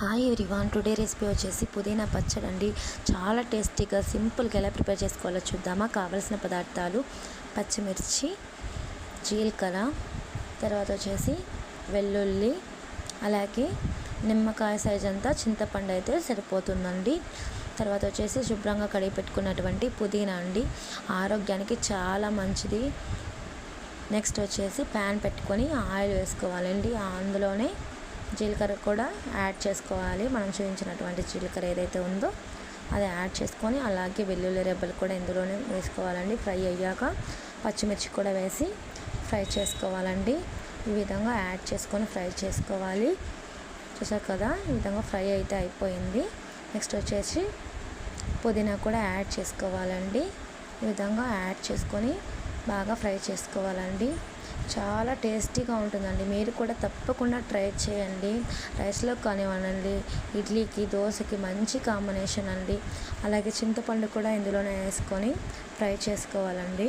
Hi everyone, today recipe వచ్చేసి పుదీనా పచ్చడి అండి. చాలా టేస్టీగా సింపుల్గా ఎలా ప్రిపేర్ చేసుకోవాలో చూద్దామా. కావాల్సిన పదార్థాలు పచ్చిమిర్చి, జీలకర్ర, తర్వాత వచ్చేసి వెల్లుల్లి, అలాగే నిమ్మకాయ సైజ్ అంతా చింతపండు అయితే సరిపోతుందండి. తర్వాత వచ్చేసి శుభ్రంగా కడిగి పెట్టుకున్నటువంటి పుదీనా అండి, ఆరోగ్యానికి చాలా మంచిది. నెక్స్ట్ వచ్చేసి ప్యాన్ పెట్టుకొని ఆయిల్ వేసుకోవాలండి. అందులోనే జీలకర్ర కూడా యాడ్ చేసుకోవాలి. మనం చూపించినటువంటి జీలకర్ర ఏదైతే ఉందో అది యాడ్ చేసుకొని, అలాగే వెల్లుల్లి రెబ్బలు కూడా ఇందులోనే వేసుకోవాలండి. ఫ్రై అయ్యాక పచ్చిమిర్చి కూడా వేసి ఫ్రై చేసుకోవాలండి. ఈ విధంగా యాడ్ చేసుకొని ఫ్రై చేసుకోవాలి. చూసారు కదా, ఈ విధంగా ఫ్రై అయితే అయిపోయింది. నెక్స్ట్ వచ్చేసి పుదీనా కూడా యాడ్ చేసుకోవాలండి. ఈ విధంగా యాడ్ చేసుకొని బాగా ఫ్రై చేసుకోవాలండి. చాలా టేస్టీగా ఉంటుందండి. మీరు కూడా తప్పకుండా ట్రై చేయండి. రైస్లో కానివ్వండి, ఇడ్లీకి, దోశకి మంచి కాంబినేషన్ అండి. అలాగే చింతపండు కూడా ఇందులోనే వేసుకొని ఫ్రై చేసుకోవాలండి.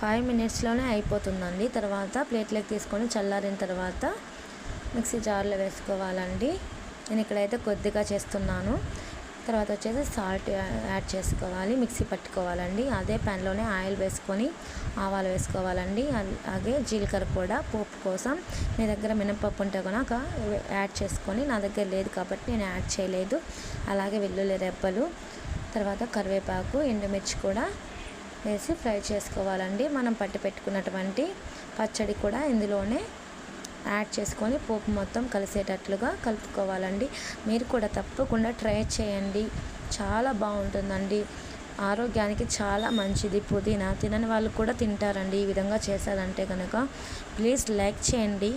5 మినిట్స్లోనే అయిపోతుందండి. తర్వాత ప్లేట్లోకి తీసుకొని చల్లారిన తర్వాత మిక్సీ జార్లో వేసుకోవాలండి. నేను ఇక్కడైతే కొద్దిగా చేస్తున్నాను. తర్వాత వచ్చేసి సాల్ట్ యాడ్ చేసుకోవాలి, మిక్సీ పట్టుకోవాలండి. అదే ప్యాన్లోనే ఆయిల్ వేసుకొని ఆవాలు వేసుకోవాలండి. అలాగే జీలకర్ర కూడా పోపు కోసం. మీ దగ్గర మినపప్పు ఉంటే కనుక యాడ్ చేసుకొని, నా దగ్గర లేదు కాబట్టి నేను యాడ్ చేయలేదు. అలాగే వెల్లుల్లి రెబ్బలు, తర్వాత కరివేపాకు, ఎండుమిర్చి కూడా వేసి ఫ్రై చేసుకోవాలండి. మనం పట్టి పెట్టుకున్నటువంటి పచ్చడి కూడా ఇందులోనే యాడ్ చేసుకొని పోపు మొత్తం కలిసేటట్లుగా కలుపుకోవాలండి. మీరు కూడా తప్పకుండా ట్రై చేయండి. చాలా బాగుంటుందండి. ఆరోగ్యానికి చాలా మంచిది. పుదీనా తినని వాళ్ళు కూడా తింటారండి ఈ విధంగా చేశారంటే కనుక. ప్లీజ్ లైక్ చేయండి.